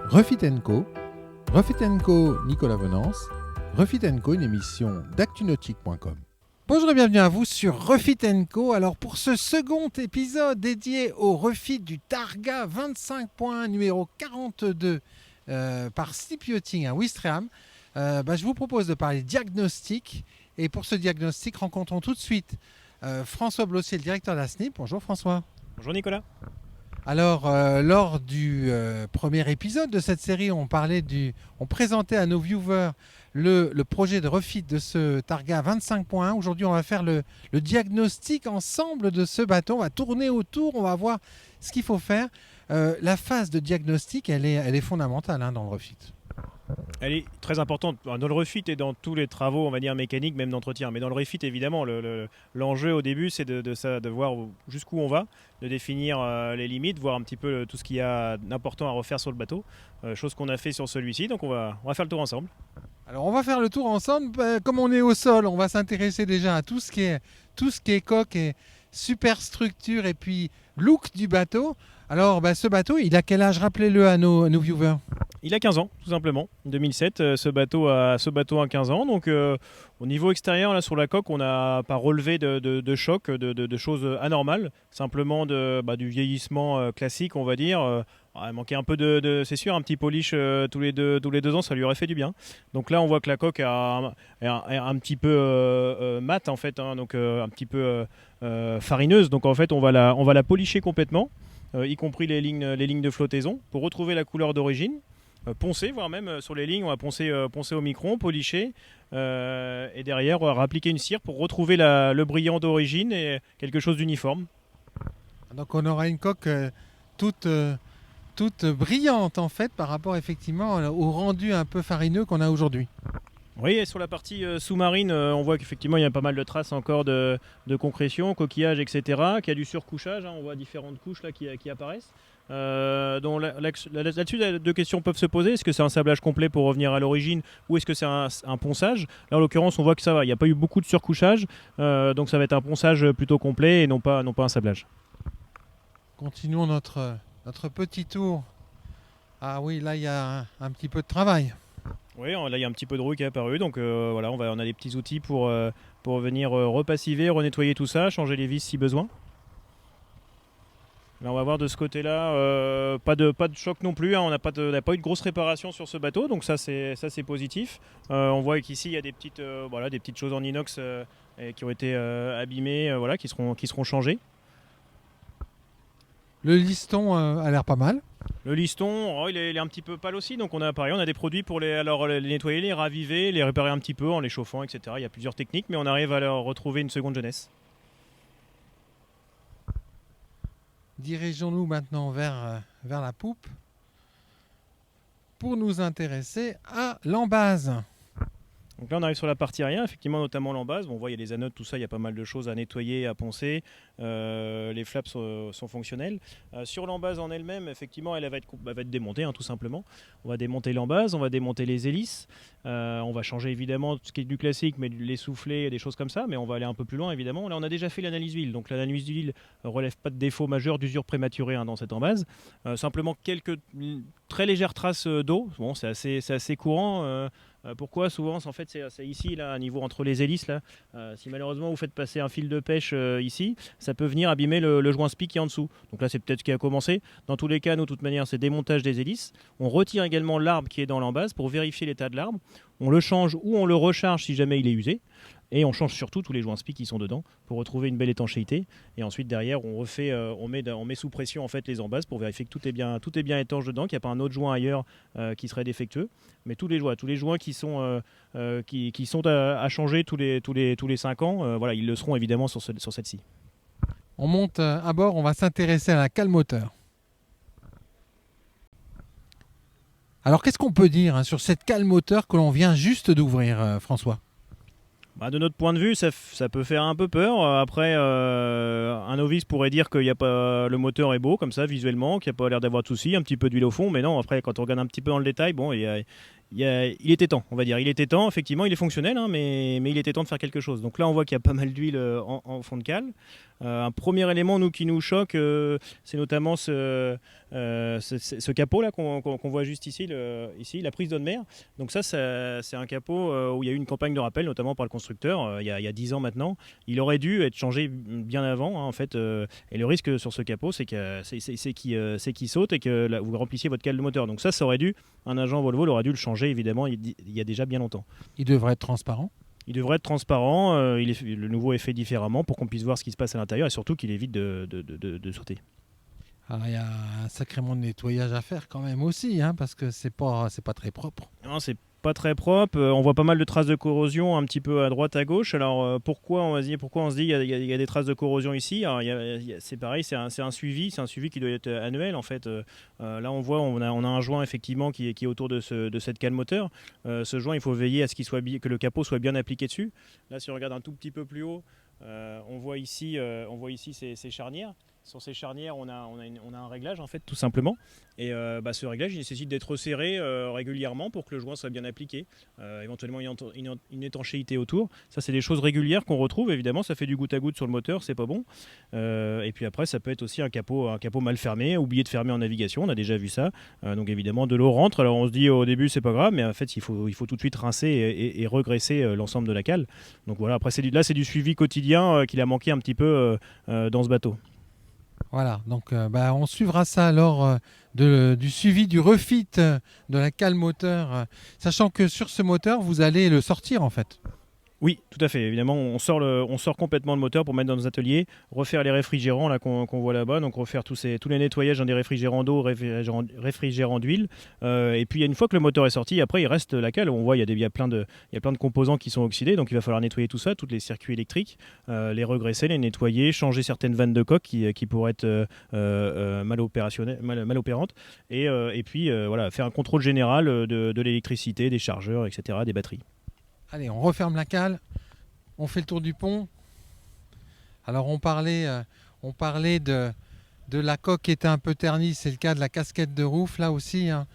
Refit & Co, Refit & Co, Nicolas Venance, Refit & Co, une émission d'actunautique.com. Bonjour et bienvenue à vous sur Refit & Co. Alors pour ce second épisode dédié au refit du Targa 25.1 numéro 42 par Sleep Yachting à Ouistreham, je vous propose de parler diagnostic. Et pour ce diagnostic, rencontrons tout de suite François Blossier, le directeur de la SNIP. Bonjour François. Bonjour Nicolas. Alors, lors du premier épisode de cette série, on présentait à nos viewers le projet de refit de ce Targa 25.1. Aujourd'hui, on va faire le diagnostic ensemble de ce bateau. On va tourner autour, on va voir ce qu'il faut faire. La phase de diagnostic, elle est fondamentale dans le refit. Elle est très importante dans le refit et dans tous les travaux, on va dire mécaniques, même d'entretien. Mais dans le refit, évidemment, l'enjeu au début, c'est de voir jusqu'où on va, de définir les limites, voir un petit peu tout ce qu'il y a d'important à refaire sur le bateau, chose qu'on a fait sur celui-ci. Donc on va faire le tour ensemble. Alors on va faire le tour ensemble. Comme on est au sol, on va s'intéresser déjà à tout ce qui est coque et superstructure et puis look du bateau. Alors ce bateau, il a quel âge? Rappelez-le à nos viewers. Il a 15 ans, tout simplement. 2007, ce bateau a 15 ans. Donc, au niveau extérieur, là, sur la coque, on n'a pas relevé de choc, de choses anormales. Simplement du vieillissement classique, on va dire. Il manquait un peu c'est sûr, un petit polish tous les 2 ans, ça lui aurait fait du bien. Donc là, on voit que la coque est un petit peu mat, en fait, donc un petit peu farineuse. Donc, en fait, on va la polisher complètement, y compris les lignes de flottaison, pour retrouver la couleur d'origine. Poncer, voire même sur les lignes, on va poncer au micron, polisher, et derrière on va appliquer une cire pour retrouver le brillant d'origine et quelque chose d'uniforme. Donc on aura une coque toute brillante en fait par rapport effectivement au rendu un peu farineux qu'on a aujourd'hui. Oui, et sur la partie sous-marine, on voit qu'effectivement il y a pas mal de traces encore de concrétion, coquillage, etc. Qu'il y a du surcouchage, on voit différentes couches là qui apparaissent. Donc là-dessus, deux questions peuvent se poser. Est-ce que c'est un sablage complet pour revenir à l'origine ou est-ce que c'est un ponçage? Là, en l'occurrence, on voit que ça va. Il n'y a pas eu beaucoup de surcouchage, donc ça va être un ponçage plutôt complet et non pas un sablage. Continuons notre petit tour. Ah oui, là, il y a un petit peu de travail. Oui, là, il y a un petit peu de rouille qui est apparu. Donc voilà, on a des petits outils pour venir repassiver, renettoyer tout ça, changer les vis si besoin. Là, on va voir de ce côté-là, pas de choc non plus, on n'a pas eu de grosse réparation sur ce bateau, donc ça c'est positif. On voit qu'ici il y a des petites choses en inox qui ont été abîmées, qui seront changées. Le liston a l'air pas mal. Le liston, il est un petit peu pâle aussi, donc on a des produits pour les nettoyer, les raviver, les réparer un petit peu en les chauffant, etc. Il y a plusieurs techniques, mais on arrive à leur retrouver une seconde jeunesse. Dirigeons-nous maintenant vers la poupe pour nous intéresser à l'embase. Donc là on arrive sur la partie arrière, effectivement notamment l'embase. Bon, on voit il y a les anodes, tout ça, il y a pas mal de choses à nettoyer, à poncer. Les flaps sont fonctionnels. Sur l'embase en elle-même, effectivement, elle va être démontée, tout simplement. On va démonter l'embase, on va démonter les hélices. On va changer évidemment ce qui est du classique, mais les soufflets et des choses comme ça, mais on va aller un peu plus loin évidemment. Là on a déjà fait l'analyse d'huile, donc l'analyse d'huile relève pas de défaut majeur d'usure prématurée dans cette embase. Simplement quelques très légères traces d'eau. Bon, c'est assez courant. Pourquoi? Souvent, en fait, c'est ici, là, à niveau entre les hélices. Là, si malheureusement vous faites passer un fil de pêche ici, ça peut venir abîmer le joint spi qui est en dessous. Donc là, c'est peut-être ce qui a commencé. Dans tous les cas, nous, de toute manière, c'est démontage des hélices. On retire également l'arbre qui est dans l'embase pour vérifier l'état de l'arbre. On le change ou on le recharge si jamais il est usé. Et on change surtout tous les joints spi qui sont dedans pour retrouver une belle étanchéité. Et ensuite derrière on refait, on met sous pression en fait les embases pour vérifier que tout est bien étanche dedans, qu'il n'y a pas un autre joint ailleurs qui serait défectueux. Mais tous les joints qui sont à changer tous les 5 ans, ils le seront évidemment sur celle-ci. On monte à bord, on va s'intéresser à la cale moteur. Alors qu'est-ce qu'on peut dire sur cette cale moteur que l'on vient juste d'ouvrir, François? De notre point de vue, ça peut faire un peu peur. Après, un novice pourrait dire que le moteur est beau comme ça visuellement, qu'il n'y a pas l'air d'avoir de soucis, un petit peu d'huile au fond, mais non. Après, quand on regarde un petit peu dans le détail, bon, il il était temps, on va dire. Il était temps, effectivement, il est fonctionnel, hein, mais il était temps de faire quelque chose. Donc là, on voit qu'il y a pas mal d'huile en fond de cale. Un premier élément qui nous choque, c'est notamment ce capot là qu'on voit juste ici, la prise d'eau de mer. Donc ça, c'est un capot où il y a eu une campagne de rappel, notamment par le constructeur, il y a 10 ans maintenant. Il aurait dû être changé bien avant, hein, en fait. Et le risque sur ce capot, c'est qu'il saute et que là, vous remplissiez votre cale de moteur. Donc ça aurait dû, un agent Volvo aurait dû le changer, évidemment, il y a déjà bien longtemps. Il devrait être transparent. Il devrait être transparent, le nouveau est fait différemment pour qu'on puisse voir ce qui se passe à l'intérieur et surtout qu'il évite de sauter. Alors, il y a un sacrément de nettoyage à faire quand même aussi, hein, parce que c'est pas très propre. Non, c'est pas très propre. On voit pas mal de traces de corrosion un petit peu à droite, à gauche. Alors pourquoi on se dit il y a des traces de corrosion ici? Alors, c'est pareil, c'est un suivi qui doit être annuel en fait. Là on voit, on a un joint effectivement qui est autour de cette cale moteur. Ce joint, il faut veiller à ce que le capot soit bien appliqué dessus. Là, si on regarde un tout petit peu plus haut, on voit ici ces charnières. Sur ces charnières, on a un réglage en fait, tout simplement. Et ce réglage, il nécessite d'être resserré régulièrement pour que le joint soit bien appliqué. Éventuellement, une étanchéité autour. Ça, c'est des choses régulières qu'on retrouve. Évidemment, ça fait du goutte à goutte sur le moteur, c'est pas bon. Et puis après, ça peut être aussi un capot mal fermé, oublié de fermer en navigation. On a déjà vu ça. Donc évidemment, de l'eau rentre. Alors on se dit au début, c'est pas grave, mais en fait, il faut tout de suite rincer et regraisser l'ensemble de la cale. Donc voilà. Après, c'est du suivi quotidien qu'il a manqué un petit peu dans ce bateau. Voilà, donc on suivra ça alors du suivi du refit de la cale moteur, sachant que sur ce moteur, vous allez le sortir en fait. Oui, tout à fait. Évidemment, on sort complètement le moteur pour mettre dans nos ateliers, refaire les réfrigérants là qu'on voit là-bas, donc refaire tous les nettoyages dans des réfrigérants d'eau, réfrigérants d'huile. Et puis une fois que le moteur est sorti, après il reste la cale. On voit il y a plein de composants qui sont oxydés, donc il va falloir nettoyer tout ça, tous les circuits électriques, les regresser, les nettoyer, changer certaines vannes de coque qui pourraient être mal opérantes, et puis voilà, faire un contrôle général de l'électricité, des chargeurs, etc., des batteries. Allez, on referme la cale, on fait le tour du pont. Alors on parlait de la coque qui était un peu ternie, c'est le cas de la casquette de roof, là aussi, hein,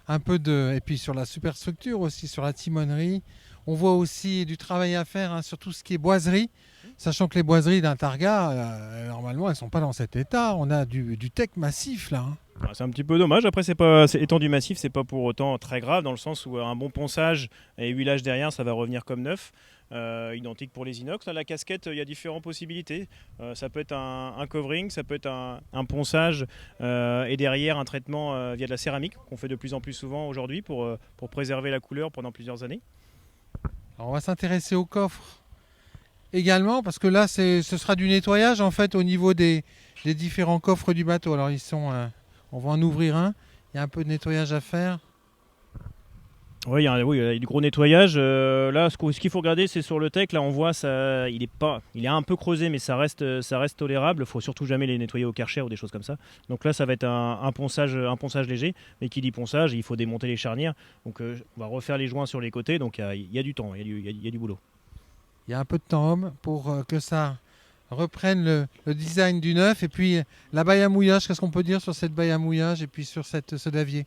et puis sur la superstructure aussi, sur la timonerie. On voit aussi du travail à faire, hein, sur tout ce qui est boiserie, sachant que les boiseries d'un Targa, normalement, elles ne sont pas dans cet état. On a du tech massif là. Hein. C'est un petit peu dommage. Après, étant du massif, c'est pas pour autant très grave dans le sens où un bon ponçage et huilage derrière, ça va revenir comme neuf. Identique pour les inox. Là, la casquette, il y a différentes possibilités. Ça peut être un covering, ça peut être un ponçage et derrière un traitement via de la céramique qu'on fait de plus en plus souvent aujourd'hui pour préserver la couleur pendant plusieurs années. Alors, on va s'intéresser au coffre également parce que là, ce sera du nettoyage en fait au niveau des différents coffres du bateau. Alors, on va en ouvrir un. Il y a un peu de nettoyage à faire. Oui, il y a du gros nettoyage. Là, ce qu'il faut regarder, c'est sur le tech. Là, on voit ça, il est un peu creusé, mais ça reste tolérable. Il faut surtout jamais les nettoyer au Karcher ou des choses comme ça. Donc là, ça va être un ponçage léger. Mais qui dit ponçage, il faut démonter les charnières. Donc, on va refaire les joints sur les côtés. Donc, il y a du temps, il y a du boulot. Il y a un peu de temps, homme, pour que ça reprenne le design du neuf. Et puis, la baille à mouillage, qu'est-ce qu'on peut dire sur cette baille à mouillage et puis sur ce davier?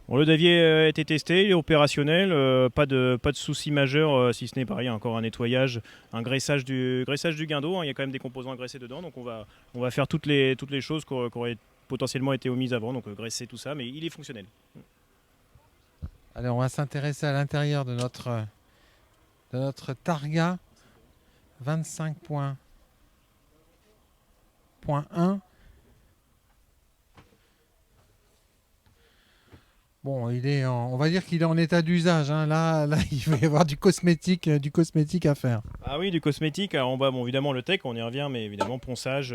Bon, le davier a été testé, il est opérationnel, pas de soucis majeurs, si ce n'est pareil, encore un nettoyage, un graissage du guindeau, hein, il y a quand même des composants graissés dedans, donc on va faire toutes les choses qui auraient potentiellement été omises avant, donc graisser tout ça, mais il est fonctionnel. Allez, on va s'intéresser à l'intérieur de notre Targa 25.1. Bon, on va dire qu'il est en état d'usage. Hein. Là, il va y avoir du cosmétique à faire. Ah oui, du cosmétique. Alors, en bas, bon, évidemment, le tech, on y revient, mais évidemment, ponçage,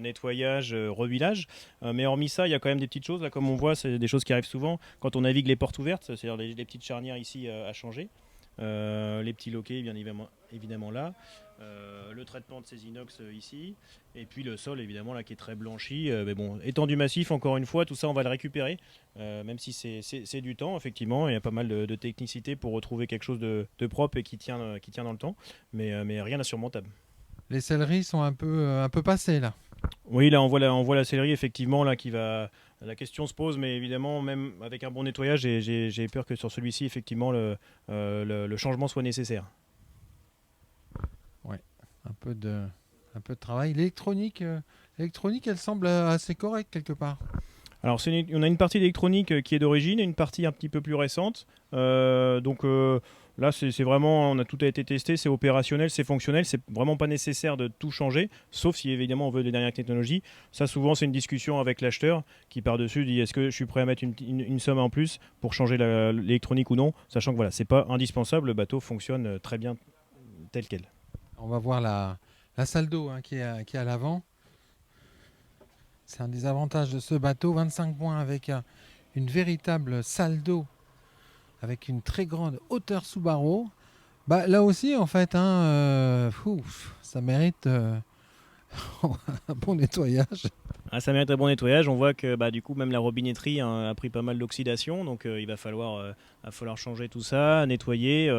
nettoyage, rehuilage. Mais hormis ça, il y a quand même des petites choses. Là, comme on voit, c'est des choses qui arrivent souvent quand on navigue les portes ouvertes, c'est-à-dire les petites charnières ici à changer. Les petits loquets, bien évidemment là. Le traitement de ces inox ici, et puis le sol évidemment là qui est très blanchi, mais bon, étant du massif, encore une fois, tout ça on va le récupérer, même si c'est du temps, effectivement, il y a pas mal de technicité pour retrouver quelque chose de propre et qui tient dans le temps, mais rien d'insurmontable. Les selleries sont un peu passées là. Oui, là on voit la sellerie effectivement là qui va. La question se pose, mais évidemment, même avec un bon nettoyage, j'ai peur que sur celui-ci, effectivement, le changement soit nécessaire. Ouais, un peu de, un peu de travail. L'électronique, elle semble assez correcte quelque part. Alors, on a une partie d'électronique qui est d'origine et une partie un petit peu plus récente. Là, c'est vraiment, tout a été testé, c'est opérationnel, c'est fonctionnel, c'est vraiment pas nécessaire de tout changer, sauf si évidemment on veut des dernières technologies. Ça, souvent, c'est une discussion avec l'acheteur qui par-dessus dit est-ce que je suis prêt à mettre une somme en plus pour changer l'électronique ou non, sachant que voilà, c'est pas indispensable, le bateau fonctionne très bien tel quel. On va voir la salle d'eau hein, qui est à l'avant. C'est un des avantages de ce bateau. 25 points avec une véritable salle d'eau avec une très grande hauteur sous barreau. Bah, là aussi, en fait, hein, ça mérite un bon nettoyage. Ah, ça mérite un bon nettoyage. On voit que du coup même la robinetterie hein, a pris pas mal d'oxydation, donc va falloir changer tout ça, nettoyer,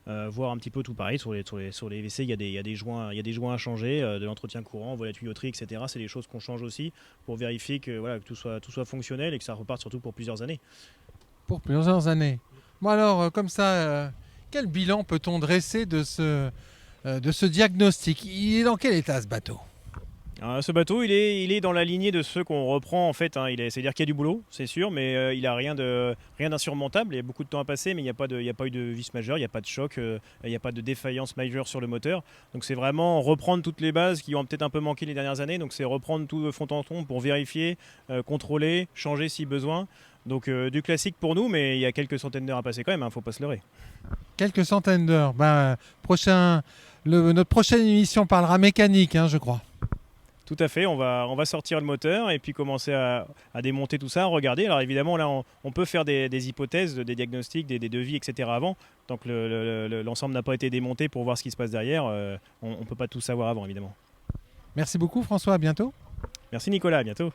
voir un petit peu tout pareil sur les WC. Il y a des joints à changer, de l'entretien courant, on voit la tuyauterie, etc. C'est des choses qu'on change aussi pour vérifier que voilà que tout soit fonctionnel et que ça reparte surtout pour plusieurs années. Pour plusieurs années. Bon alors, comme ça, quel bilan peut-on dresser de ce diagnostic? Il est dans quel état ce bateau? Ce bateau, il est dans la lignée de ceux qu'on reprend en fait. Hein. C'est-à-dire qu'il y a du boulot, c'est sûr, mais il a rien d'insurmontable. Il y a beaucoup de temps à passer, mais il n'y a pas eu de vis majeure, il n'y a pas de choc, il n'y a pas de défaillance majeure sur le moteur. Donc c'est vraiment reprendre toutes les bases qui ont peut-être un peu manqué les dernières années. Donc c'est reprendre tout de fond en comble pour vérifier, contrôler, changer si besoin. Donc du classique pour nous, mais il y a quelques centaines d'heures à passer quand même. Faut pas se leurrer. Quelques centaines d'heures. Notre prochaine émission parlera mécanique, hein, je crois. Tout à fait, on va sortir le moteur et puis commencer à démonter tout ça, à regarder. Alors évidemment, là, on peut faire des hypothèses, des diagnostics, des devis, etc. avant. Tant que l'ensemble n'a pas été démonté pour voir ce qui se passe derrière, on ne peut pas tout savoir avant, évidemment. Merci beaucoup François, à bientôt. Merci Nicolas, à bientôt.